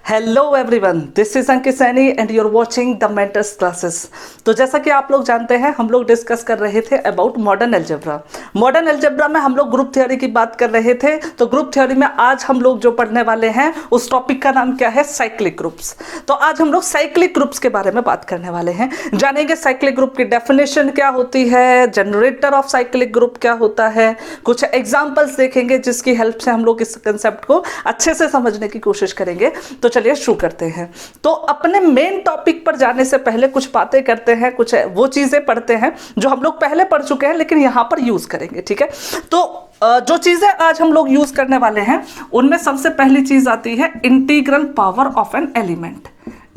Hello everyone, this is Ankit Saini and you are watching the mentors classes. तो जैसा कि आप लोग जानते हैं, हम लोग डिस्कस कर रहे थे about modern algebra. Modern algebra में हम लोग ग्रुप थ्योरी की बात कर रहे थे। तो ग्रुप थ्योरी में आज हम लोग जो पढ़ने वाले हैं उस टॉपिक का नाम क्या है? Cyclic groups. तो आज हम लोग साइक्लिक ग्रुप्स के बारे में बात करने वाले हैं। जानेंगे साइक्लिक ग्रुप की डेफिनेशन क्या होती है, जनरेटर ऑफ साइक्लिक ग्रुप क्या होता है, कुछ एग्जाम्पल्स देखेंगे जिसकी हेल्प से हम लोग इस कंसेप्ट को अच्छे से समझने की कोशिश करेंगे। तो चलिए शुरू करते हैं। तो अपने मेन टॉपिक पर जाने से पहले कुछ बातें करते हैं, कुछ वो चीजें पढ़ते हैं जो हम लोग पहले पढ़ चुके हैं लेकिन यहां पर यूज करेंगे। ठीक है, तो जो चीजें आज हम लोग यूज करने वाले हैं उनमें सबसे पहली चीज आती है integral power of an element.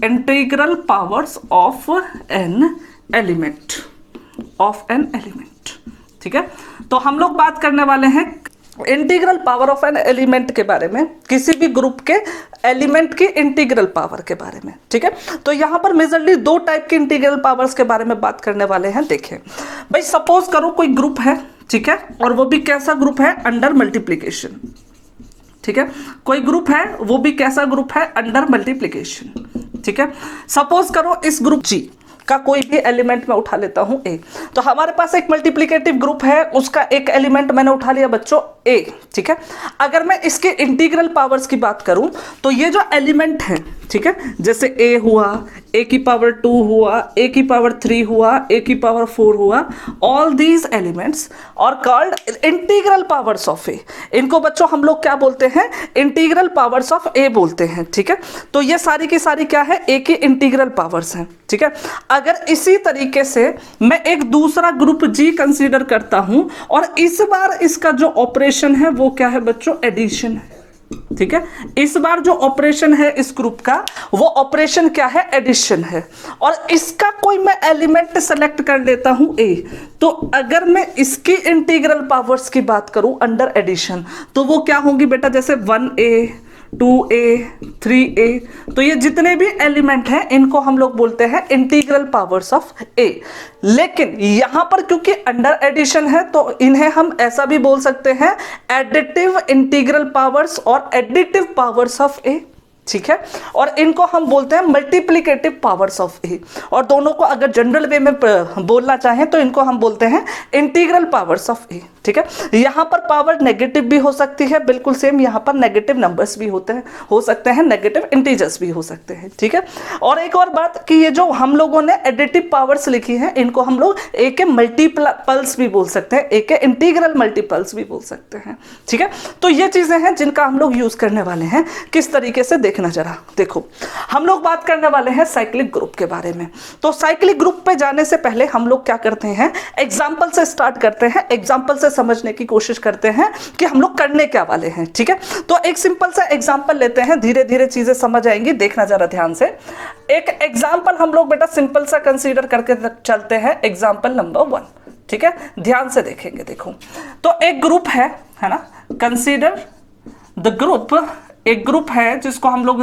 Integral powers of an element, ठीक है। तो हम लोग बात करने वाले हैं integral power of an element के बारे में, किसी भी ग्रुप के एलिमेंट की इंटीग्रल पावर के बारे में। ठीक है, तो यहां पर मेजरली दो टाइप के इंटीग्रल पावर्स के बारे में बात करने वाले हैं। देखें भाई, सपोज करो कोई ग्रुप है, ठीक है, और वो भी कैसा ग्रुप है? Under multiplication. ठीक है, कोई ग्रुप है, वो भी कैसा ग्रुप है? Under multiplication. ठीक है, सपोज करो इस ग्रुप जी का कोई भी एलिमेंट मैं उठा लेता हूं ए। तो हमारे पास एक मल्टीप्लिकेटिव ग्रुप है, उसका एक एलिमेंट मैंने उठा लिया बच्चों ए। ठीक है, अगर मैं इसके इंटीग्रल पावर्स की बात करूं तो ये जो एलिमेंट है, ठीक है, जैसे ए हुआ, ए की पावर 2 हुआ, ए की पावर 3 हुआ, ए की पावर 4 हुआ, all these elements are called integral powers of A. इनको बच्चों हम लोग क्या बोलते हैं? इंटीग्रल पावर्स ऑफ ए बोलते हैं। ठीक है, तो ये सारी की सारी क्या है? ए की इंटीग्रल पावर्स हैं। ठीक है, अगर इसी तरीके से मैं एक दूसरा ग्रुप जी कंसीडर करता हूं और इस बार इसका जो ऑपरेशन है वो क्या है बच्चों? एडिशन है। ठीक है, इस बार जो ऑपरेशन है इस ग्रुप का वो ऑपरेशन क्या है? एडिशन है। और इसका कोई मैं एलिमेंट सेलेक्ट कर लेता हूं ए। तो अगर मैं इसकी इंटीग्रल पावर्स की बात करूं अंडर एडिशन तो वो क्या होंगी बेटा? जैसे 1a 2a 3a, तो ये जितने भी एलिमेंट हैं इनको हम लोग बोलते हैं इंटीग्रल पावर्स ऑफ ए। लेकिन यहां पर क्योंकि अंडर एडिशन है तो इन्हें हम ऐसा भी बोल सकते हैं एडिटिव इंटीग्रल पावर्स और एडिटिव पावर्स ऑफ ए। ठीक है, और इनको हम बोलते हैं मल्टीप्लिकेटिव पावर्स ऑफ ए। और दोनों को अगर जनरल वे में बोलना चाहें तो इनको हम बोलते हैं इंटीग्रल पावर्स ऑफ ए। ठीक है, यहां पर पावर नेगेटिव भी हो सकती है, बिल्कुल सेम यहां पर नेगेटिव नंबर्स भी होते हैं, हो सकते हैं नेगेटिव इंटीजर्स भी हो सकते हैं। ठीक है, और एक और बात कि ये जो हम लोगों ने एडिटिव पावर्स लिखी हैं इनको हम लोग ए के मल्टीपल्स भी बोल सकते हैं, ए के इंटीग्रल मल्टीपल्स भी बोल सकते हैं। ठीक है, तो ये चीजें हैं जिनका हम लोग यूज करने वाले हैं। किस तरीके से देखना जरा देखो, हम लोग बात करने वाले हैं साइक्लिक ग्रुप के बारे में। तो साइक्लिक ग्रुप पे जाने से पहले हम लोग क्या करते हैं? एग्जाम्पल से स्टार्ट करते हैं, एग्जाम्पल से समझने की कोशिश करते हैं कि हम लोग करने क्या वाले हैं। ठीक है, तो एक सिंपल सा एग्जाम्पल लेते हैं, धीरे धीरे चीजें समझ आएंगी, देखना जरा ध्यान से। एक एग्जाम्पल हम लोग बेटा सिंपल सा कंसीडर करके चलते हैं, एग्जाम्पल नंबर 1। ठीक है, ध्यान से देखेंगे। देखो, तो एक ग्रुप है ना, कंसीडर द ग्रुप, एक ग्रुप है जिसको हम लोग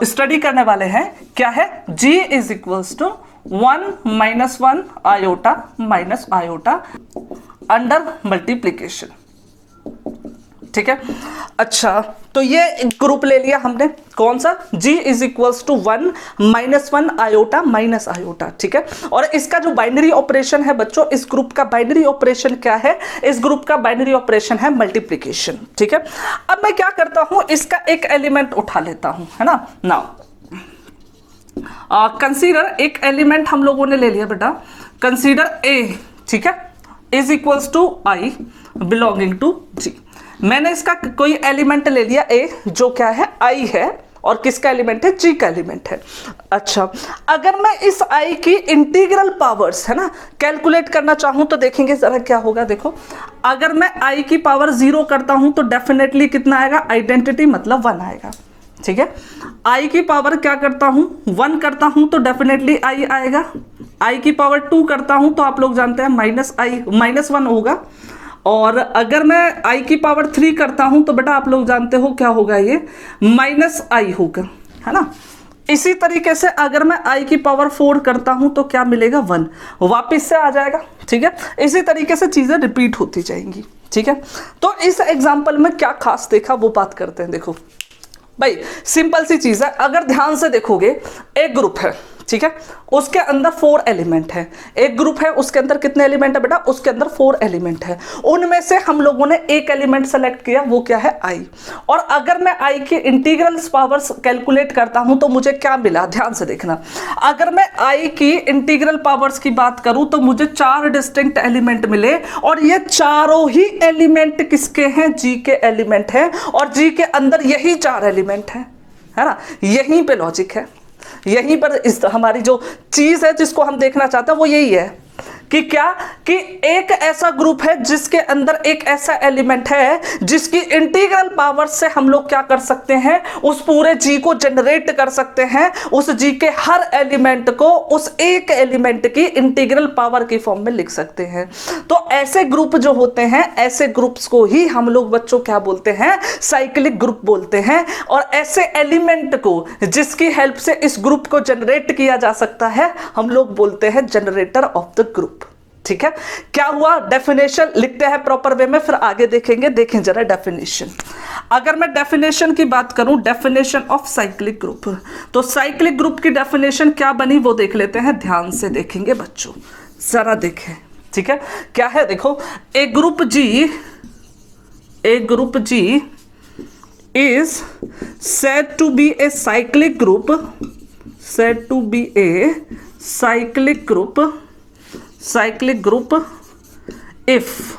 स्टडी करने वाले हैं। क्या है? G is equals to 1 - 1 iota minus iota under multiplication. ठीक है, अच्छा, तो ये ग्रुप ले लिया हमने, कौन सा? G is equals to 1 - 1 iota minus iota. ठीक है, और इसका जो बाइनरी ऑपरेशन है बच्चों, इस ग्रुप का बाइनरी ऑपरेशन क्या है? इस ग्रुप का बाइनरी ऑपरेशन है मल्टीप्लीकेशन। ठीक है, अब मैं क्या करता हूं, इसका एक एलिमेंट उठा लेता हूं, है ना। नाउ कंसीडर, एक एलिमेंट हम लोगों ने ले लिया बेटा, कंसीडर A, ठीक है, is equals to I belonging to G। मैंने इसका कोई एलिमेंट ले लिया A जो क्या है? I है, और किसका एलिमेंट है? G का एलिमेंट है। अच्छा, अगर मैं इस I की इंटीग्रल पावर्स, है ना, कैलकुलेट करना चाहूं तो देखेंगे जरा क्या होगा। देखो, अगर मैं I की पावर 0 करता हूं तो डेफिनेटली कितना आएगा? आइडेंटिटी मतलब 1 आएगा। ठीक है, I की पावर क्या करता हूं? 1 करता हूं तो डेफिनेटली I आएगा। I की पावर 2 करता हूं तो आप लोग जानते हैं -1 होगा। और अगर मैं I की पावर 3 करता हूं तो बेटा आप लोग जानते हो क्या होगा? ये -I होगा, है ना। इसी तरीके से अगर मैं I की पावर 4 करता हूं तो क्या मिलेगा? 1 वापिस से आ जाएगा। ठीक है, इसी तरीके से चीजें रिपीट होती जाएंगी। ठीक है, तो इस एग्जाम्पल में क्या खास देखा वो बात करते हैं। देखो, भाई सिंपल सी चीज है, अगर ध्यान से देखोगे एक ग्रुप है, ठीक है, उसके अंदर 4 एलिमेंट है। एक ग्रुप है उसके अंदर कितने एलिमेंट है बेटा, उसके अंदर 4 एलिमेंट है। उनमें से हम लोगों ने एक एलिमेंट सेलेक्ट किया, वो क्या है, आई। और अगर मैं आई की इंटीग्रल पावर्स कैलकुलेट करता हूं तो मुझे क्या मिला, ध्यान से देखना। अगर मैं आई की इंटीग्रल पावर्स की बात करूं तो मुझे 4 डिस्टिंक्ट एलिमेंट मिले, और ये चारों ही एलिमेंट किसके हैं, जी के एलिमेंट हैं, और जी के अंदर यही 4 एलिमेंट है ना। यहीं पे लॉजिक है, यहीं पर इस हमारी जो चीज है जिसको हम देखना चाहते हैं वो यही है कि क्या, कि एक ऐसा ग्रुप है जिसके अंदर एक ऐसा एलिमेंट है जिसकी इंटीग्रल पावर से हम लोग क्या कर सकते हैं, उस पूरे जी को जनरेट कर सकते हैं, उस जी के हर एलिमेंट को उस एक एलिमेंट की इंटीग्रल पावर की फॉर्म में लिख सकते हैं। तो ऐसे ग्रुप जो होते हैं, ऐसे ग्रुप्स को ही हम लोग बच्चों क्या बोलते हैं, साइक्लिक ग्रुप बोलते हैं। और ऐसे एलिमेंट को जिसकी हेल्प से इस ग्रुप को जनरेट किया जा सकता है, हम लोग बोलते हैं जनरेटर ऑफ द ग्रुप। ठीक है, क्या हुआ, डेफिनेशन लिखते हैं प्रॉपर वे में, फिर आगे देखेंगे। देखें जरा डेफिनेशन। अगर मैं डेफिनेशन की बात करूं, डेफिनेशन ऑफ साइक्लिक ग्रुप, तो साइक्लिक ग्रुप की डेफिनेशन क्या बनी वो देख लेते हैं, ध्यान से देखेंगे बच्चों, जरा देखें। ठीक है, क्या है, देखो, A group G is said to be a cyclic group, said to be a cyclic group if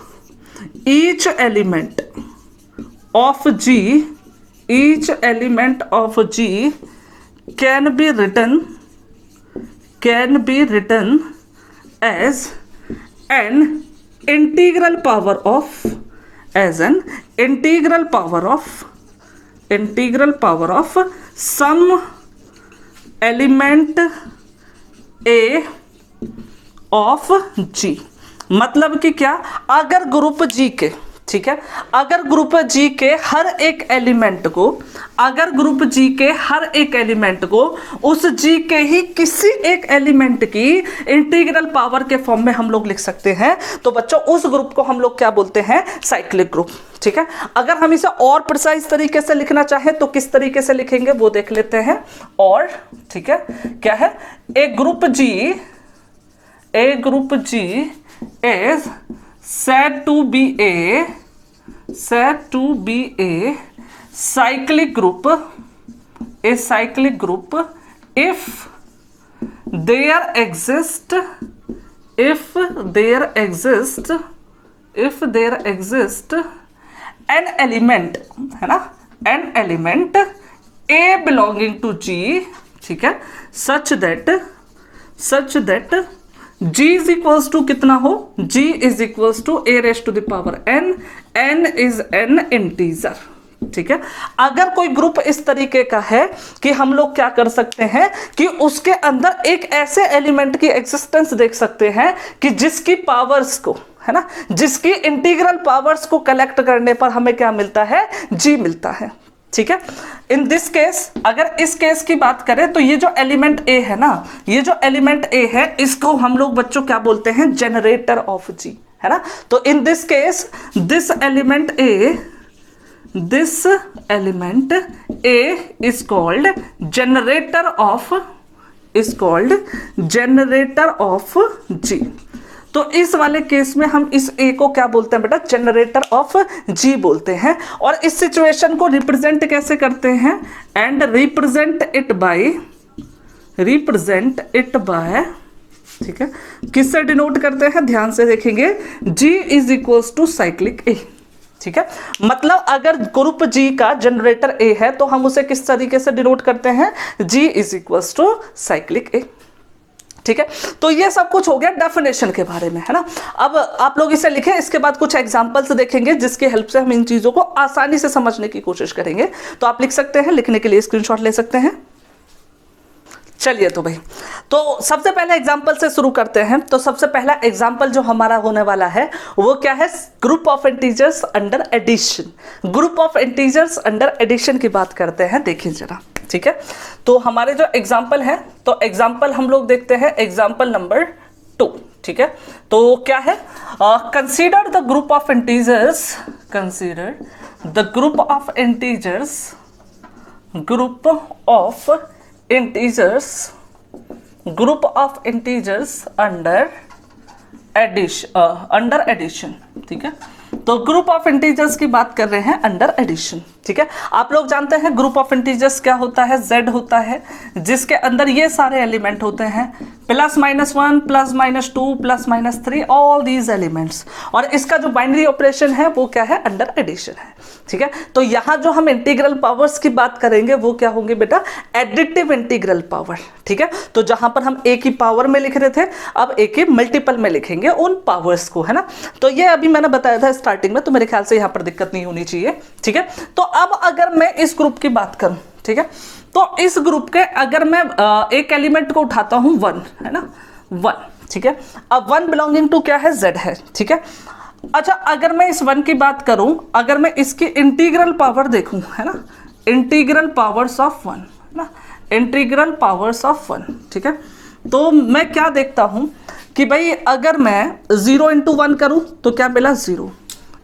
each element of G can be written as an integral power of some element A of G. मतलब कि क्या, अगर group जी के, ठीक है, अगर group जी के हर एक एलिमेंट को, अगर ग्रुप जी के हर एक एलिमेंट को उस जी के ही किसी एक एलिमेंट की इंटीग्रल पावर के फॉर्म में हम लोग लिख सकते हैं, तो बच्चों उस ग्रुप को हम लोग क्या बोलते हैं, साइक्लिक ग्रुप। ठीक है, अगर हम इसे और प्रिसाइज तरीके से लिखना चाहें तो किस तरीके से लिखेंगे वो देख लेते हैं। और ठीक है, क्या है, ए group G is said to be a cyclic group if there exists an element, है ना, an element A belonging to G, ठीक है, such that G is equals to कितना हो, G is equals to a raised to the power n is an integer। ठीक है, अगर कोई ग्रुप इस तरीके का है कि हम लोग क्या कर सकते हैं कि उसके अंदर एक ऐसे एलिमेंट की एग्जिस्टेंस देख सकते हैं कि जिसकी पावर्स को, है ना, जिसकी इंटीग्रल पावर्स को कलेक्ट करने पर हमें क्या मिलता है, G मिलता है। ठीक है, इन दिस केस, अगर इस केस की बात करें तो ये जो एलिमेंट ए है ना, ये जो एलिमेंट ए है, इसको हम लोग बच्चों क्या बोलते हैं, जनरेटर ऑफ जी, है ना। तो in this case this element A is called generator of G. तो इस वाले केस में हम इस ए को क्या बोलते हैं बेटा, जनरेटर ऑफ जी बोलते हैं। और इस सिचुएशन को रिप्रेजेंट कैसे करते हैं, एंड रिप्रेजेंट इट बाय, ठीक है, किससे डिनोट करते हैं, ध्यान से देखेंगे, G is equals to cyclic a. ठीक है, मतलब अगर ग्रुप जी का जनरेटर ए है तो हम उसे किस तरीके से डिनोट करते हैं, G is equals to cyclic a. ठीक है, तो ये सब कुछ हो गया डेफिनेशन के बारे में, है ना। अब आप लोग इसे लिखें, इसके बाद कुछ एग्जांपल्स देखेंगे जिसकी हेल्प से हम इन चीजों को आसानी से समझने की कोशिश करेंगे। तो आप लिख सकते हैं, लिखने के लिए स्क्रीनशॉट ले सकते हैं। चलिए तो भाई, तो सबसे पहले एग्जाम्पल से शुरू करते हैं। तो सबसे पहला एग्जाम्पल जो हमारा होने वाला है वो क्या है, group of integers under addition. Group of integers under addition की बात करते हैं, देखिए जरा। ठीक है, तो हमारे जो एग्जाम्पल है, तो एग्जाम्पल हम लोग देखते हैं, एग्जाम्पल नंबर 2। ठीक है, तो क्या है, consider the group of integers group of integers under addition, ठीक है। तो ग्रुप ऑफ इंटीजर्स की बात कर रहे हैं अंडर एडिशन, ठीक है। आप लोग जानते हैं ग्रुप ऑफ इंटीजर्स क्या होता है, z होता है, जिसके अंदर ये सारे एलिमेंट होते हैं, +-1, +-2, +-3, ऑल दीज एलिमेंट्स, और इसका जो बाइनरी ऑपरेशन है वो क्या है, अंडर एडिशन है, ठीक है। तो यहाँ जो हम इंटीग्रल पावर्स की बात करेंगे वो क्या होंगे बेटा, एडिटिव इंटीग्रल पावर, ठीक है। तो जहां पर हम a की पावर में लिख रहे थे, अब a के मल्टीपल में लिखेंगे उन पावर्स को, है ना। तो ये अभी मैंने बताया था स्टार्टिंग में, तो मेरे ख्याल से यहाँ पर दिक्कत नहीं होनी चाहिए, ठीक है। तो अब अगर मैं इस ग्रुप की बात करूं, ठीक है, तो इस ग्रुप के अगर मैं एक एलिमेंट को उठाता हूं 1, है ना, 1, ठीक है। अब 1 बिलोंगिंग टू क्या है, z है, ठीक है। अच्छा, अगर मैं इस 1 की बात करूं, अगर मैं इसकी इंटीग्रल पावर देखूं, है ना, इंटीग्रल पावर्स ऑफ 1, है ना, इंटीग्रल पावर्स ऑफ 1, ठीक है। तो मैं क्या देखता हूं कि भाई अगर मैं 0 × 1 करूं तो क्या मिला, 0,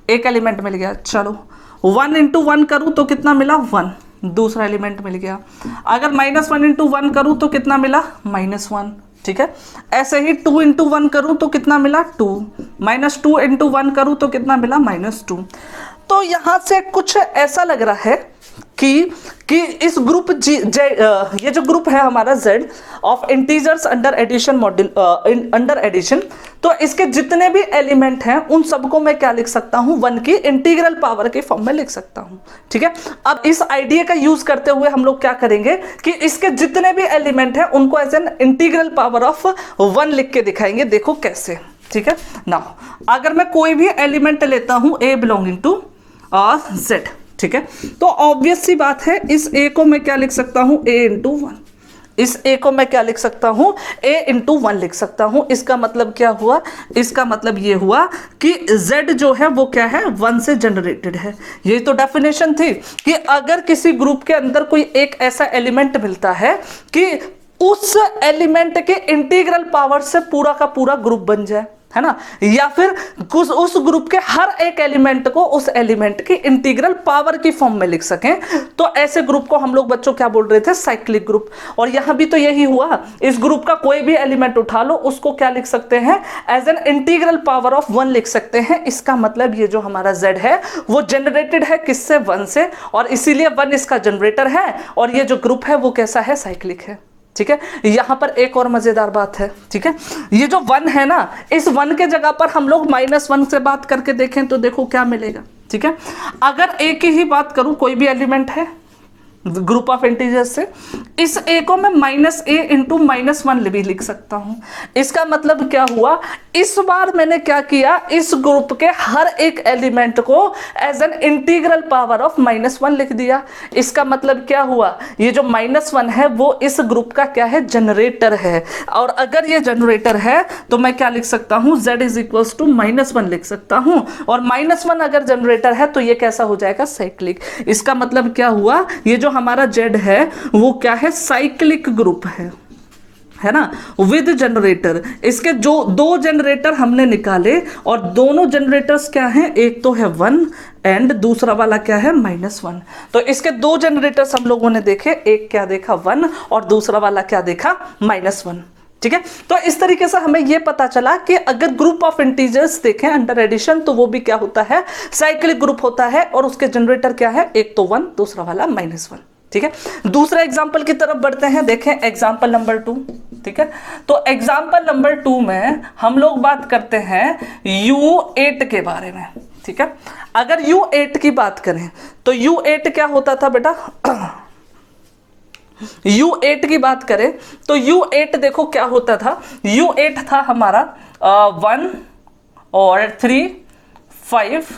एक एलिमेंट मिल गया। चलो 1 × 1 करूं तो कितना मिला, 1, दूसरा एलिमेंट मिल गया। अगर -1 × 1 करूं तो कितना मिला, -1, ठीक है। ऐसे ही 2 × 1 करूं तो कितना मिला, 2, -2 × 1 करूं तो कितना मिला, -2। तो यहां से कुछ ऐसा लग रहा है कि इस ग्रुप ये जो ग्रुप है हमारा z of integers under addition module under addition, तो इसके जितने भी एलिमेंट हैं उन सबको मैं क्या लिख सकता हूं, 1 की इंटीग्रल पावर के फॉर्म में लिख सकता हूं, ठीक है। अब इस आइडिया का यूज करते हुए हम लोग क्या करेंगे कि इसके जितने भी एलिमेंट हैं उनको as an integral power of 1 लिख के दिखाएंगे, देखो कैसे, ठीक है। नाउ अगर मैं कोई भी एलिमेंट लेता हूं a बिलोंगिंग टू z, ठीक है, तो ऑब्वियस सी बात है इस a को मैं क्या लिख सकता हूं, a × 1, इस a को मैं क्या लिख सकता हूं, a × 1 लिख सकता हूं। इसका मतलब क्या हुआ, इसका मतलब ये हुआ कि z जो है वो क्या है, 1 से जनरेटेड है। ये तो डेफिनेशन थी कि अगर किसी ग्रुप के अंदर कोई एक ऐसा एलिमेंट मिलता है कि उस एलिमेंट के इंटीग्रल पावर से पूरा का पूरा ग्रुप बन जाए, है ना, या फिर उस ग्रुप के हर एक एलिमेंट को उस एलिमेंट की इंटीग्रल पावर की फॉर्म में लिख सकें, तो ऐसे ग्रुप को हम लोग बच्चों क्या बोल रहे थे, साइक्लिक ग्रुप। और यहां भी तो यही हुआ, इस ग्रुप का कोई भी एलिमेंट उठा लो, उसको क्या लिख सकते हैं, as an integral power of 1 लिख सकते हैं। इसका मतलब ये जो हमारा z है वो जनरेटेड है किससे, 1 से, और इसीलिए 1 इसका जनरेटर है, और ये जो ग्रुप है वो कैसा है, साइक्लिक है, ठीक है। यहां पर एक और मजेदार बात है, ठीक है, ये जो 1 है ना, इस 1 के जगह पर हम लोग -1 से बात करके देखें तो देखो क्या मिलेगा, ठीक है। अगर a की ही बात करूं, कोई भी एलिमेंट है ग्रुप ऑफ इंटीजर्स से, इस a को मैं -a × -1 भी लिख सकता हूं। इसका मतलब क्या हुआ, इस बार मैंने क्या किया, इस ग्रुप के हर एक एलिमेंट को as an integral power of -1 लिख दिया। इसका मतलब क्या हुआ, ये जो -1 है वो इस ग्रुप का क्या है, जनरेटर है। और अगर ये जनरेटर है तो मैं क्या लिख सकता हूं, z = -1 लिख सकता हूं, और -1 अगर जनरेटर है तो ये कैसा हो जाएगा, साइक्लिक। इसका मतलब क्या हुआ, ये जो हमारा z है वो क्या है, साइक्लिक ग्रुप है ना, विद जनरेटर। इसके जो 2 जनरेटर हमने निकाले, और दोनों जनरेटर्स क्या हैं, एक तो है 1 एंड दूसरा वाला क्या है, -1। तो इसके 2 जनरेटर्स हम लोगों ने देखे, एक क्या देखा, 1, और दूसरा वाला क्या देखा, -1, ठीक है। तो इस तरीके से हमें यह पता चला कि अगर ग्रुप ऑफ इंटीजर्स देखें अंडर एडिशन तो वो भी क्या होता है, साइक्लिक ग्रुप होता है, और उसके जनरेटर क्या है, एक तो 1, दूसरा वाला -1, ठीक है। दूसरा एग्जाम्पल की तरफ बढ़ते हैं, देखें एग्जाम्पल नंबर 2, ठीक है। तो एग्जाम्पल नंबर 2 में हम लोग बात करते हैं U8 के बारे में, ठीक है। अगर U8 की बात करें तो U8 क्या होता था बेटा, U8 की बात करें तो U8 देखो क्या होता था, U8 था हमारा 1 और 3, 5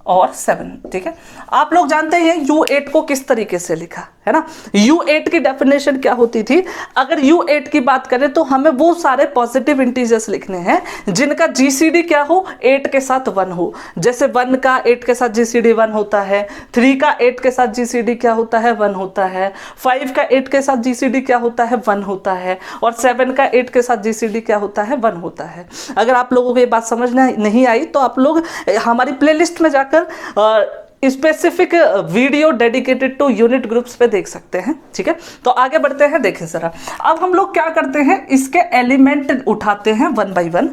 और 7, ठीक है। आप लोग जानते हैं U8 को किस तरीके से लिखा है ना। U8 की डेफिनेशन क्या होती थी, अगर U8 की बात करें तो हमें वो सारे पॉजिटिव इंटीजर्स लिखने हैं जिनका GCD क्या हो, 8 के साथ 1 हो। जैसे 1 का 8 के साथ GCD 1 होता है, 3 का 8 के साथ GCD क्या होता है, 1 होता है, 5 का 8 के साथ GCD क्या होता है, 1 होता है, और 7 का 8 के साथ GCD क्या होता है, 1 होता है। अगर आप लोगों को ये बात समझ नहीं आई तो आप लोग हमारी प्लेलिस्ट में जाकर specific video dedicated to unit groups पे देख सकते हैं, ठीक है। तो आगे बढ़ते हैं, देखें जरा। अब हम लोग क्या करते हैं, इसके एलिमेंट उठाते हैं वन बाय वन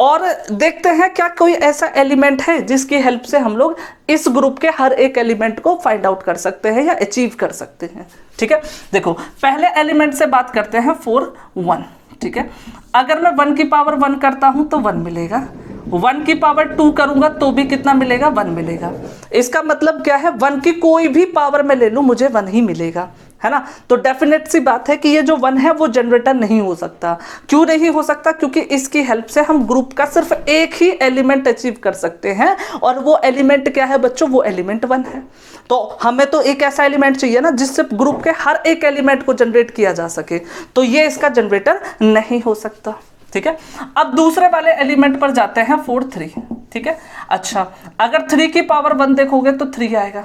और देखते हैं क्या कोई ऐसा एलिमेंट है जिसकी हेल्प से हम लोग इस ग्रुप के हर एक एलिमेंट को फाइंड आउट कर सकते हैं या अचीव कर सकते हैं, ठीक है। देखो पहले एलिमेंट से बात करते हैं 4 1, ठीक है। अगर मैं 1 की पावर 1 करता हूं तो 1 मिलेगा, 1 की पावर 2 करूंगा तो भी कितना मिलेगा, 1 मिलेगा। इसका मतलब क्या है, 1 की कोई भी पावर मैं ले लूं मुझे 1 ही मिलेगा, है ना। तो डेफिनेट सी बात है कि ये जो 1 है वो जनरेटर नहीं हो सकता। क्यों नहीं हो सकता, क्योंकि इसकी हेल्प से हम ग्रुप का सिर्फ एक ही एलिमेंट अचीव कर सकते हैं और वो एलिमेंट क्या है बच्चों, वो एलिमेंट 1 है। तो हमें तो एक ऐसा एलिमेंट चाहिए ना जिससे ग्रुप के हर एक एलिमेंट को जनरेट किया जा सके, तो ये इसका जनरेटर नहीं हो सकता, ठीक है। अब दूसरे वाले एलिमेंट पर जाते हैं 4 3, ठीक है। अच्छा, अगर 3 की पावर 1 देखोगे तो 3 आएगा,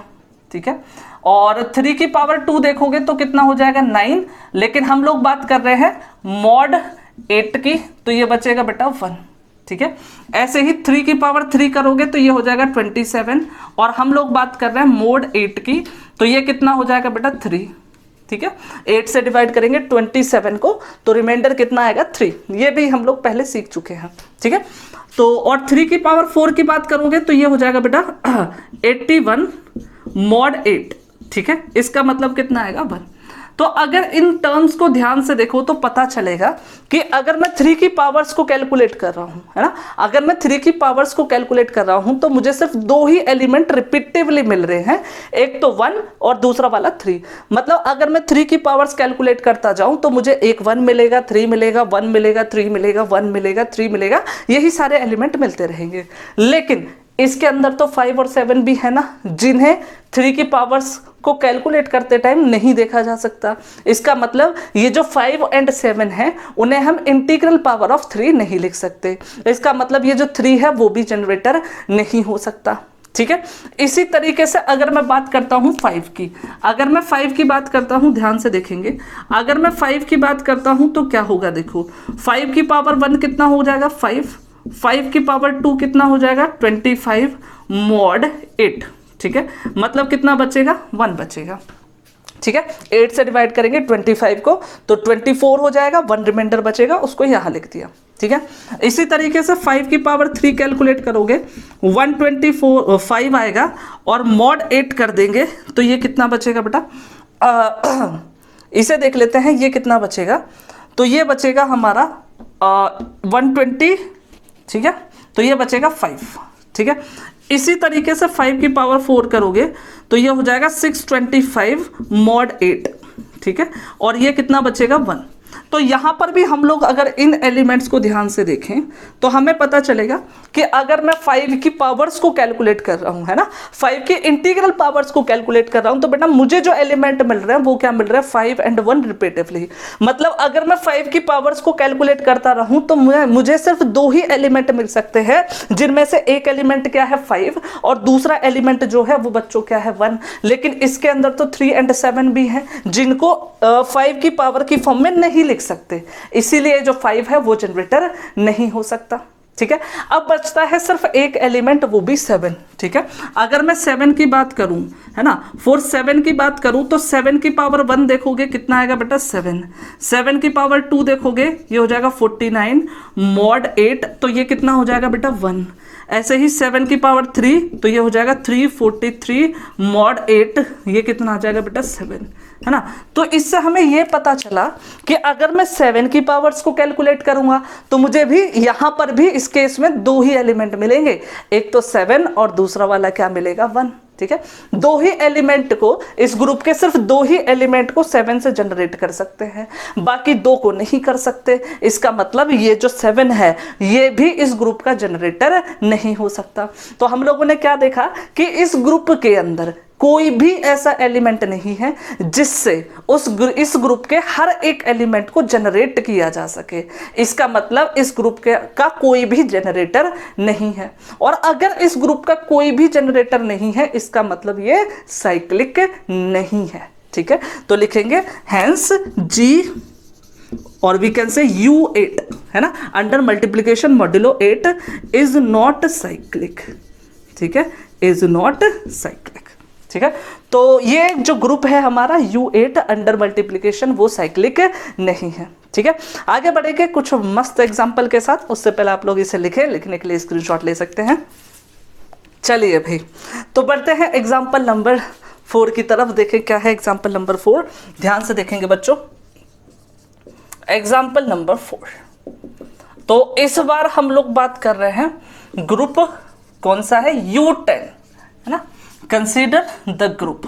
ठीक है। और 3 की पावर 2 देखोगे तो कितना हो जाएगा, 9। लेकिन हम लोग बात कर रहे हैं मॉड 8 की, तो ये बचेगा बेटा 1, ठीक है। ऐसे ही 3 की पावर 3 करोगे तो ये हो जाएगा 27। और हम लोग बात कर रहे हैं मोड 8 की, तो ये कितना हो जाएगा बेटा 3, ठीक है। 8 से डिवाइड करेंगे 27 को तो रिमाइंडर कितना आएगा 3। ये भी हम लोग पहले सीख चुके हैं, ठीक है। तो और 3 की पावर 4 की बात करोगे तो ये हो जाएगा बेटा 81 मॉड 8, ठीक है। इसका मतलब कितना आएगा 1। तो अगर इन टर्म्स को ध्यान से देखो तो पता चलेगा कि अगर मैं 3 की पावर्स को कैलकुलेट कर रहा हूं, है ना, अगर मैं 3 की पावर्स को कैलकुलेट कर रहा हूं तो मुझे सिर्फ 2 ही एलिमेंट रिपीटिवली मिल रहे हैं, एक तो 1 और दूसरा वाला 3। मतलब अगर मैं 3 की पावर्स कैलकुलेट करता जाऊं तो मुझे एक 1 मिलेगा, 3 मिलेगा, 1 मिलेगा, 3 मिलेगा, 1 मिलेगा, 3 मिलेगा, यही सारे एलिमेंट मिलते रहेंगे। लेकिन इसके अंदर तो 5 और 7 भी है ना, जिन्हें 3 की पावर्स को कैलकुलेट करते टाइम नहीं देखा जा सकता। इसका मतलब ये जो 5 और 7 है उन्हें हम इंटीग्रल पावर ऑफ 3 नहीं लिख सकते। इसका मतलब ये जो 3 है वो भी जनरेटर नहीं हो सकता, ठीक है। इसी तरीके से अगर मैं बात करता हूं 5 की, अगर मैं 5 की बात करता हूं, ध्यान से देखेंगे, अगर मैं 5 की बात करता हूं तो क्या होगा, देखो 5 की पावर 1 कितना हो जाएगा 5 की पावर 2 कितना हो जाएगा 25 मॉड 8, ठीक है। मतलब कितना बचेगा, 1 बचेगा, ठीक है। 8 से डिवाइड करेंगे 25 को तो 24 हो जाएगा, 1 रिमाइंडर बचेगा, उसको यहां लिख दिया, ठीक है। इसी तरीके से 5 की पावर 3 कैलकुलेट करोगे 125 आएगा और मॉड 8 कर देंगे तो ये कितना बचेगा बेटा, इसे देख लेते हैं ये कितना बचेगा। तो ये बचेगा हमारा 120, ठीक है। तो ये बचेगा 5, ठीक है। इसी तरीके से 5 की पावर 4 करोगे तो ये हो जाएगा 625 मॉड 8, ठीक है। और ये कितना बचेगा 1। तो यहां पर भी हम लोग अगर इन एलिमेंट्स को ध्यान से देखें तो हमें पता चलेगा कि अगर मैं 5 की पावर्स को कैलकुलेट कर रहा हूं, है ना, 5 की इंटीग्रल पावर्स को कैलकुलेट कर रहा हूं, तो बेटा मुझे जो एलिमेंट मिल रहे हैं वो क्या मिल रहा है 5 और 1 रिपीटिवली। मतलब अगर मैं 5 की पावर्स को कैलकुलेट करता रहूं तो मुझे सिर्फ 2 ही एलिमेंट मिल सकते हैं, जिनमें से एक एलिमेंट क्या है 5 और दूसरा एलिमेंट जो है वो बच्चों क्या है 1। लेकिन इसके अंदर तो 3 और 7 भी हैं जिनको 5 की पावर की फॉर्म में नहीं लिख सकते, इसीलिए जो 5 है वो जनरेटर नहीं हो सकता, ठीक है। अब बचता है सिर्फ एक एलिमेंट, वो भी 7, ठीक है। अगर मैं 7 की बात करूं, है ना, 7 की बात करूं तो 7 की पावर 1 देखोगे कितना आएगा बेटा 7 की पावर 2 देखोगे ये हो जाएगा 49 मॉड 8, तो ये कितना हो जाएगा बेटा 1। ऐसे ही 7 की पावर 3 तो ये हो जाएगा 343 मॉड 8, ये कितना आ जाएगा बेटा 7, है ना। तो इससे हमें ये पता चला कि अगर मैं 7 की पावर्स को कैलकुलेट करूंगा तो मुझे भी यहां पर भी इस केस में 2 ही एलिमेंट मिलेंगे, एक तो 7 और दूसरा वाला क्या मिलेगा 1, ठीक है। 2 ही एलिमेंट को, इस ग्रुप के सिर्फ 2 ही एलिमेंट को 7 से जनरेट कर सकते हैं, बाकी 2 को नहीं कर सकते। इसका मतलब ये जो 7 है ये भी इस ग्रुप का जनरेटर नहीं हो सकता। तो हम लोगों ने क्या देखा कि इस ग्रुप के अंदर कोई भी ऐसा एलिमेंट नहीं है जिससे इस ग्रुप के हर एक एलिमेंट को जनरेट किया जा सके। इसका मतलब इस ग्रुप का कोई भी जनरेटर नहीं है, और अगर इस ग्रुप का कोई भी जनरेटर नहीं है इसका मतलब ये साइक्लिक नहीं है, ठीक है। तो लिखेंगे हेंस G और वी कैन से U8, है ना, under multiplication modulo 8 is not cyclic, ठीक है। Is not cyclic. ठीक है, तो ये जो ग्रुप है हमारा U8 अंडर मल्टीप्लिकेशन वो साइक्लिक नहीं है। ठीक है, आगे बढ़ेंगे कुछ मस्त एग्जांपल के साथ। उससे पहले आप लोग इसे लिखें, लिखने के लिए स्क्रीनशॉट ले सकते हैं। चलिए भाई, तो बढ़ते हैं एग्जाम्पल नंबर 4 की तरफ। देखें क्या है एग्जाम्पल नंबर 4, ध्यान से देखेंगे बच्चों। एग्जाम्पल नंबर 4, तो इस बार हम लोग बात कर रहे हैं ग्रुप कौन सा है, U10 है ना। कंसीडर द ग्रुप,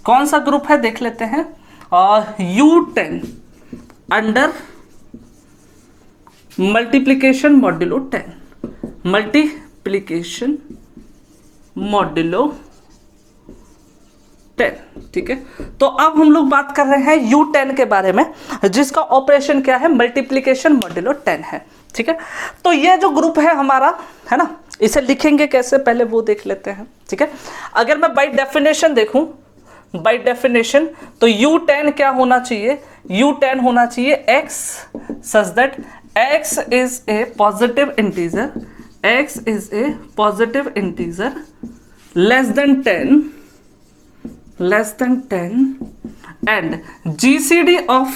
कौन सा ग्रुप है देख लेते हैं। U10 under multiplication modulo 10, multiplication modulo 10। ठीक है, तो अब हम लोग बात कर रहे हैं U10 के बारे में, जिसका ऑपरेशन क्या है, मल्टीप्लिकेशन मॉड्यूलो 10 है। ठीक है, तो ये जो ग्रुप है हमारा, है ना, इसे लिखेंगे कैसे पहले वो देख लेते हैं। ठीक है, अगर मैं बाय डेफिनेशन देखूं, बाय डेफिनेशन तो U10 क्या होना चाहिए, U10 होना चाहिए x such that x is a positive integer, x is a positive integer less than 10 and GCD of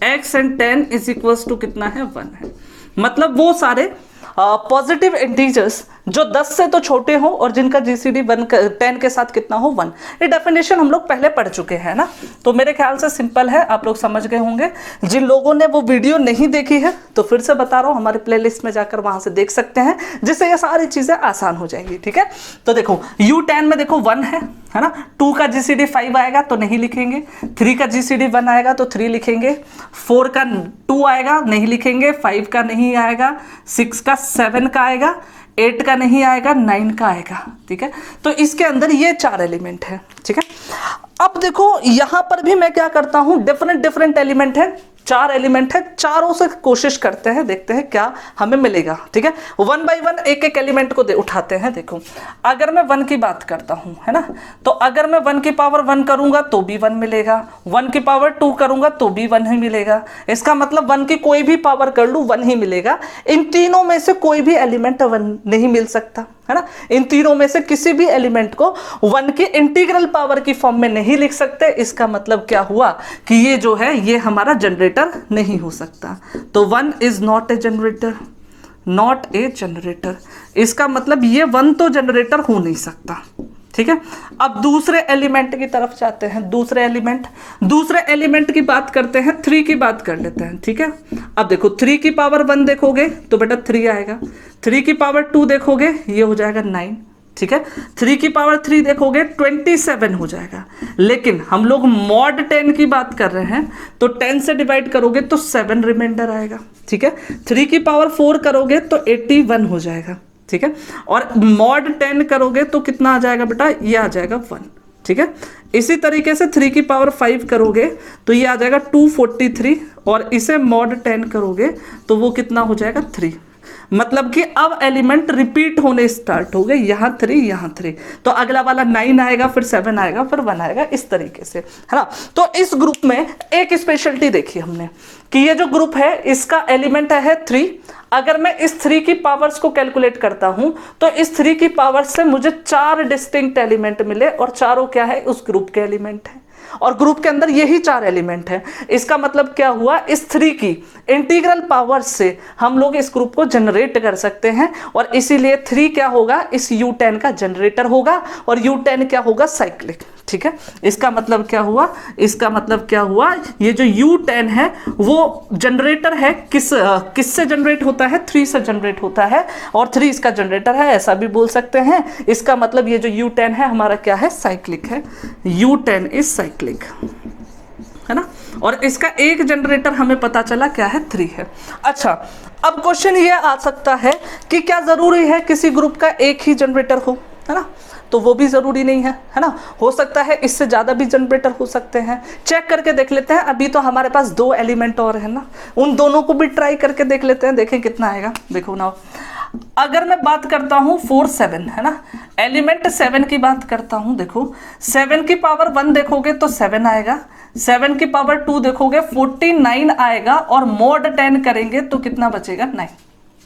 x and 10 is equals to कितना है, 1 है। मतलब वो सारे पॉजिटिव इंटीजर्स जो 10 से तो छोटे हो और जिनका GCD 10 के साथ कितना हो, 1। ये डेफिनेशन हम लोग पहले पढ़ चुके हैं ना, तो मेरे ख्याल से सिंपल है, आप लोग समझ गए होंगे। जिन लोगों ने वो वीडियो नहीं देखी है तो फिर से बता रहा हूँ, हमारे प्लेलिस्ट में जाकर वहां से देख सकते हैं, जिससे ये सारी चीजें आसान हो जाएंगी। ठीक है, तो देखो U10 में देखो 1 है ना, 2 का GCD 5 आएगा तो नहीं लिखेंगे, 3 का GCD 1 आएगा तो 3 लिखेंगे, 4 का 2 आएगा नहीं लिखेंगे, 5 का नहीं आएगा, 6 का 7 का आएगा, 8 का नहीं आएगा, 9 का आएगा। ठीक है, तो इसके अंदर ये 4 एलिमेंट है। ठीक है, अब देखो यहां पर भी मैं क्या करता हूं, डिफरेंट एलिमेंट है, 4 एलिमेंट है, चारों से कोशिश करते हैं, देखते हैं क्या हमें मिलेगा। ठीक है, 1 बाय 1 एक एक एलिमेंट को उठाते हैं। देखो अगर मैं 1 की बात करता हूं, है ना, तो अगर मैं 1 की पावर 1 करूंगा तो भी 1 मिलेगा, 1 की पावर 2 करूंगा तो भी 1 ही मिलेगा। इसका मतलब 1 की कोई भी पावर कर लूं 1 ही मिलेगा। इन तीनों में से कोई भी एलिमेंट 1 नहीं मिल सकता, है ना। इन तीनों में से किसी भी एलिमेंट को 1 की इंटीग्रल पावर की फॉर्म में नहीं लिख सकते। इसका मतलब क्या हुआ कि ये जो है ये हमारा जनरेटर नहीं हो सकता। तो 1 is not a generator, not a generator. इसका मतलब ये 1 तो जनरेटर हो नहीं सकता। ठीक है, अब दूसरे एलिमेंट की तरफ जाते हैं। दूसरे एलिमेंट की बात करते हैं, 3 की बात कर लेते हैं। ठीक है, अब देखो 3 की पावर 1 देखोगे तो बेटा 3 आएगा, 3 की पावर 2 देखोगे ये हो जाएगा 9। ठीक है, 3 की पावर 3 देखोगे 27 हो जाएगा। लेकिन हम लोग मॉड 10 की बात कर रहे हैं तो 10 से डिवाइड करोगे तो 7 रिमाइंडर आएगा। ठीक है, 3 की पावर 4 करोगे तो 81 हो जाएगा। ठीक है, और मॉड 10 करोगे तो कितना आ जाएगा बेटा, ये आ जाएगा 1। ठीक है, इसी तरीके से 3 की पावर 5 करोगे तो ये आ जाएगा 243, और इसे मॉड 10 करोगे तो वो कितना हो जाएगा 3। मतलब कि अब एलिमेंट रिपीट होने स्टार्ट हो गए, यहाँ 3 यहाँ 3, तो अगला वाला 9 आएगा, फिर 7 आएगा, फिर 1 आएगा, इस तरीके से, है ना। तो इस ग्रुप में एक स्पेशलिटी देखी हमने कि ये जो ग्रुप है इसका एलिमेंट है 3। अगर मैं इस 3 की पावर्स को कैलकुलेट करता हूं तो इस 3 की पावर्स से मुझे 4 डिस्टिंक्ट एलिमेंट मिले, और चारों क्या है, उस ग्रुप के एलिमेंट है, और ग्रुप के अंदर यही 4 एलिमेंट हैं। इसका मतलब क्या हुआ, इस 3 की इंटीग्रल पावर से हम लोग इस ग्रुप को जनरेट कर सकते हैं, और इसीलिए 3 क्या होगा, इस U10 का जनरेटर होगा, और U10 क्या होगा, साइक्लिक। ठीक है, इसका मतलब क्या हुआ, ये जो U10 है वो जनरेटर है, किससे जनरेट होता है, 3 से जनरेट होता है, और 3 इसका जनरेटर है, ऐसा भी बोल सकते हैं। इसका मतलब ये जो U10 है हमारा क्या है, साइक्लिक है। U10 इज साइक्लिक, है ना, और इसका एक जनरेटर हमें पता चला क्या है, 3 है। अच्छा, अब क्वेश्चन ये आ सकता है कि क्या जरूरी है किसी ग्रुप का एक ही जनरेटर हो, है ना, तो वो भी जरूरी नहीं है, है ना। हो सकता है इससे ज्यादा भी जनरेटर हो सकते हैं, चेक करके देख लेते हैं। अभी तो हमारे पास 2 एलिमेंट और है ना, उन दोनों को भी ट्राई करके देख लेते हैं, देखें कितना आएगा। देखो ना, अगर मैं बात करता हूं 4 7, है ना, एलिमेंट 7 की बात करता हूं, देखो 7 की पावर 1 देखोगे तो 7 आएगा, 7 की पावर 2 देखोगे 49 आएगा, और मॉड 10 करेंगे तो कितना बचेगा, 9।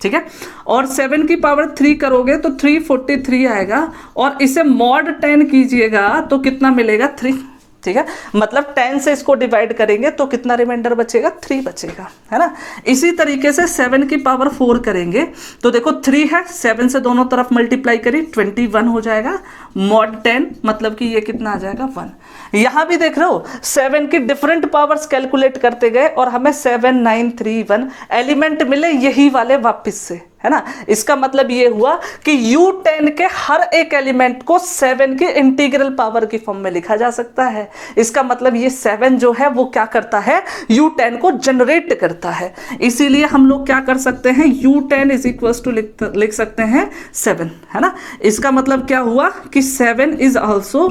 ठीक है। और 7 की पावर 3 करोगे तो 343 आएगा, और इसे मॉड 10 कीजिएगा तो कितना मिलेगा 3, ठीक है। मतलब 10 से इसको डिवाइड करेंगे तो कितना रिमाइंडर बचेगा 3 बचेगा, है ना। इसी तरीके से 7 की पावर 4 करेंगे तो देखो 3 है, 7 से दोनों तरफ मल्टीप्लाई करी 21 हो जाएगा, मॉड 10 मतलब कि ये कितना आ जाएगा 1। यहां भी देख रहे हो 7 की डिफरेंट पावर्स कैलकुलेट करते गए और हमें 7931 एलिमेंट मिले यही वाले वापस से, है ना। इसका मतलब ये हुआ कि U10 के हर एक एलिमेंट को 7 की इंटीग्रल पावर की फॉर्म में लिखा जा सकता है। इसका मतलब ये 7 जो है वो क्या करता है, U10 को जनरेट करता है। इसीलिए हम लोग क्या कर सकते हैं, U10 इज इक्वल टू लिख सकते हैं 7, है ना। इसका मतलब क्या हुआ कि 7 इज ऑल्सो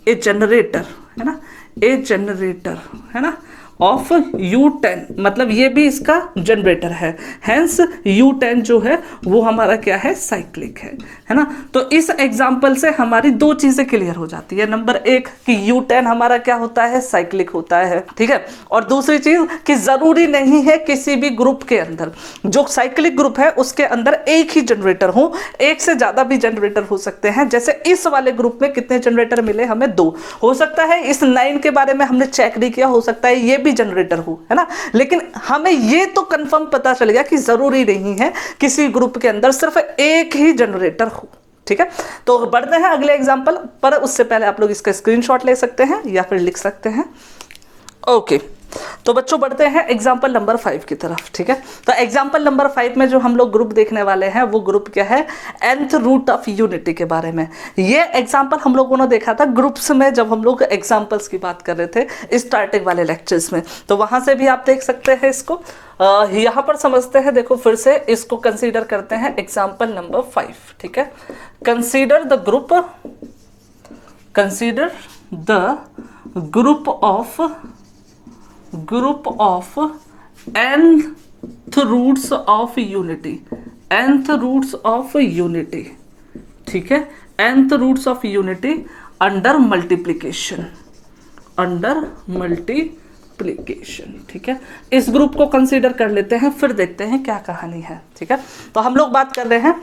ए जनरेटर, है ना, ए जनरेटर, है ना, ऑफ U10, मतलब ये भी इसका जनरेटर है। हेंस U10 जो है वो हमारा क्या है, साइक्लिक है ना। तो इस एग्जाम्पल से हमारी दो चीजें क्लियर हो जाती है। नंबर 1 कि U10 हमारा क्या होता है, साइक्लिक होता है, ठीक है। और दूसरी चीज कि जरूरी नहीं है किसी भी ग्रुप के अंदर, जो साइक्लिक ग्रुप है उसके अंदर एक ही जनरेटर हो, एक से ज्यादा भी जनरेटर हो सकते हैं। जैसे इस वाले ग्रुप में कितने जनरेटर मिले हमें, 2 हो सकता है। इस 9 के बारे में हमने चेक नहीं किया, हो सकता है ये भी जनरेटर हो, है ना। लेकिन हमें ये तो कंफर्म पता चल गया कि जरूरी नहीं है किसी ग्रुप के अंदर सिर्फ एक ही जनरेटर हो, ठीक है। तो बढ़ते हैं अगले एग्जांपल पर, उससे पहले आप लोग इसका स्क्रीनशॉट ले सकते हैं या फिर लिख सकते हैं। ओके, तो बच्चों बढ़ते हैं एग्जाम्पल नंबर 5 की तरफ, ठीक है। तो एग्जाम्पल नंबर 5 में जो हम लोग ग्रुप देखने वाले हैं वो ग्रुप क्या है, nth रूट ऑफ यूनिटी के बारे में। ये एग्जाम्पल हम लोगों ने देखा था ग्रुप्स में जब हम लोग एग्जाम्पल्स की बात कर रहे थे स्टार्टिंग वाले लेक्चर्स में, तो वहां से भी आप देख सकते हैं इसको। यहाँ पर समझते हैं, देखो फिर से इसको कंसीडर करते हैं एग्जाम्पल नंबर 5, ठीक है। Consider the group of nth roots of unity, nth roots of unity, ठीक है। nth roots of unity under multiplication, ठीक है। इस ग्रुप को कंसीडर कर लेते हैं, फिर देखते हैं क्या कहानी है, ठीक है। तो हम लोग बात कर रहे हैं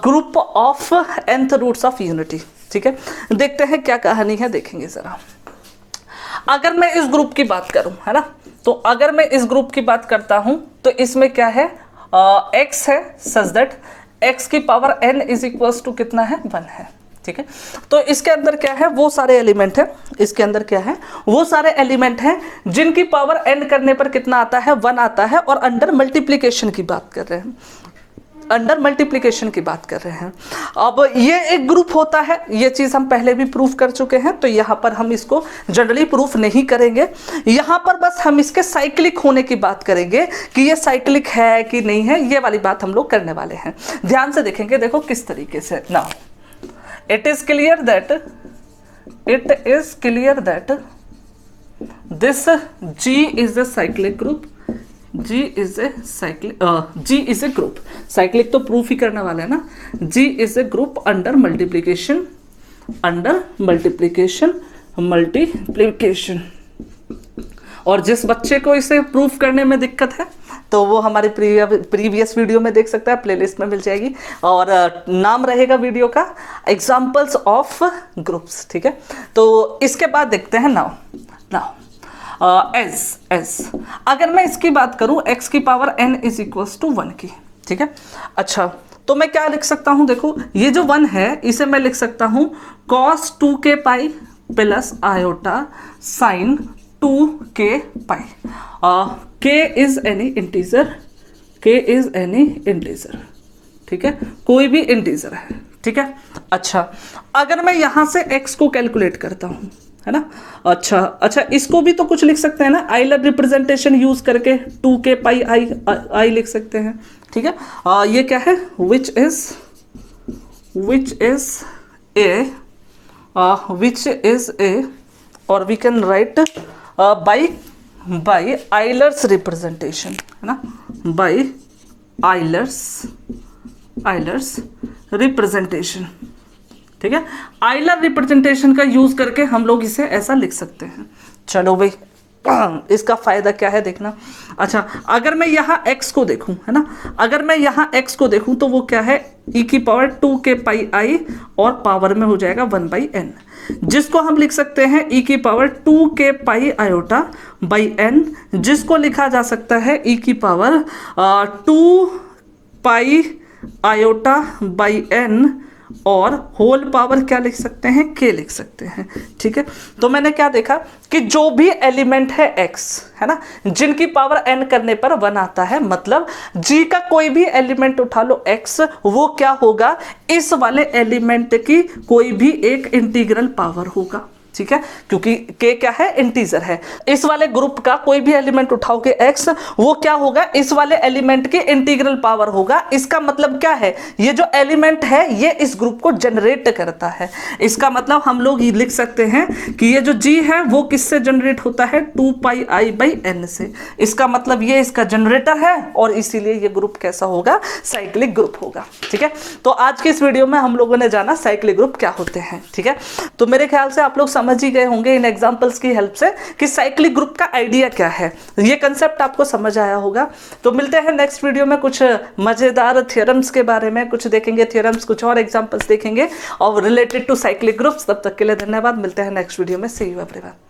group of nth roots of unity, ठीक है। देखते हैं क्या कहानी है, देखेंगे जरा। अगर मैं इस ग्रुप की बात करूं, है ना, तो अगर मैं इस ग्रुप की बात करता हूं तो इसमें क्या है, x है, सच दैट x की power n is equals to कितना है, 1 है, ठीक है। तो इसके अंदर क्या है, वो सारे एलिमेंट है, इसके अंदर क्या है, वो सारे एलिमेंट हैं जिनकी पावर n करने पर कितना आता है, 1 आता है। और अंडर मल्टीप्लीकेशन की बात कर रहे हैं, अंडर मल्टीप्लिकेशन की बात कर रहे हैं। अब ये एक ग्रुप होता है, ये चीज़ हम पहले भी प्रूफ कर चुके हैं, तो यहाँ पर हम इसको जनरली प्रूफ नहीं करेंगे। यहाँ पर बस हम इसके साइक्लिक होने की बात करेंगे कि ये साइक्लिक है कि नहीं है, ये वाली बात हम लोग करने वाले हैं। ध्यान से देखेंगे, देखो किस तरीके से। Now it is clear that this G is a cyclic group, G is a group, cyclic तो प्रूफ ही करने वाला है ना। G is a group under multiplication. और जिस बच्चे को इसे प्रूफ करने में दिक्कत है तो वो हमारे प्रीवियस वीडियो में देख सकता है, प्लेलिस्ट में मिल जाएगी, और नाम रहेगा वीडियो का एग्जाम्पल्स ऑफ ग्रुप्स, ठीक है। तो इसके बाद देखते हैं नाउ एस अगर मैं इसकी बात करूं x की power n is equals to 1 की, ठीक है। अच्छा, तो मैं क्या लिख सकता हूं, देखो ये जो 1 है इसे मैं लिख सकता हूं cos 2k pi plus iota sine 2k pi. k is any integer, ठीक है, कोई भी इंटीजर है, ठीक है। अच्छा, अगर मैं यहां से x को कैलकुलेट करता हूं, है ना। अच्छा, इसको भी तो कुछ लिख सकते हैं ना, आइलर रिप्रेजेंटेशन यूज करके 2k पाई आई लिख सकते हैं, ठीक है। ये क्या है, which is a और we can write by Euler's representation, है ना, बाई आइलर्स रिप्रेजेंटेशन, ठीक है। आइलर रिप्रेजेंटेशन का यूज करके हम लोग इसे ऐसा लिख सकते हैं। चलो भाई इसका फायदा क्या है देखना। अच्छा, अगर मैं यहाँ x को देखूं, है ना, अगर मैं यहाँ x को देखूं तो वो क्या है, e की पावर 2k पाई i और पावर में हो जाएगा 1/n, जिसको हम लिख सकते हैं e की power 2k pi iota by n, जिसको लिखा जा सकता है e की power 2 pi iota by n और होल पावर क्या लिख सकते हैं, k लिख सकते हैं। ठीक है, तो मैंने क्या देखा कि जो भी एलिमेंट है x, है ना, जिनकी पावर n करने पर 1 आता है, मतलब g का कोई भी एलिमेंट उठा लो x, वो क्या होगा, इस वाले एलिमेंट की कोई भी एक इंटीग्रल पावर होगा। ठीक है, क्योंकि k क्या है, इंटीजर है। इस वाले ग्रुप का कोई भी एलिमेंट उठाओगे x, वो क्या होगा, इस वाले एलिमेंट की इंटीग्रल पावर होगा। इसका मतलब क्या है, ये जो एलिमेंट है ये इस ग्रुप को जनरेट करता है। इसका मतलब हम लोग ये लिख सकते हैं कि ये जो g है वो किससे जनरेट होता है, 2 पाई i बाई n से। इसका मतलब ये इसका जनरेटर है और इसीलिए ये ग्रुप कैसा होगा, साइक्लिक ग्रुप होगा। ठीक है, तो आज की इस वीडियो में हम लोगों ने जाना साइक्लिक ग्रुप क्या होते हैं। ठीक है, तो मेरे ख्याल से आप लोग समझ ही गए होंगे इन एग्जांपल्स की हेल्प से कि साइक्लिक ग्रुप का आइडिया क्या है, ये कंसेप्ट आपको समझ आया होगा। तो मिलते हैं नेक्स्ट वीडियो में, कुछ मजेदार थ्योरम्स के बारे में कुछ देखेंगे, थ्योरम्स, कुछ और एग्जांपल्स देखेंगे और रिलेटेड टू साइक्लिक ग्रुप्स। तब तक के लिए धन्यवाद, मिलते हैं नेक्स्ट वीडियो में। सी यू एवरीवन।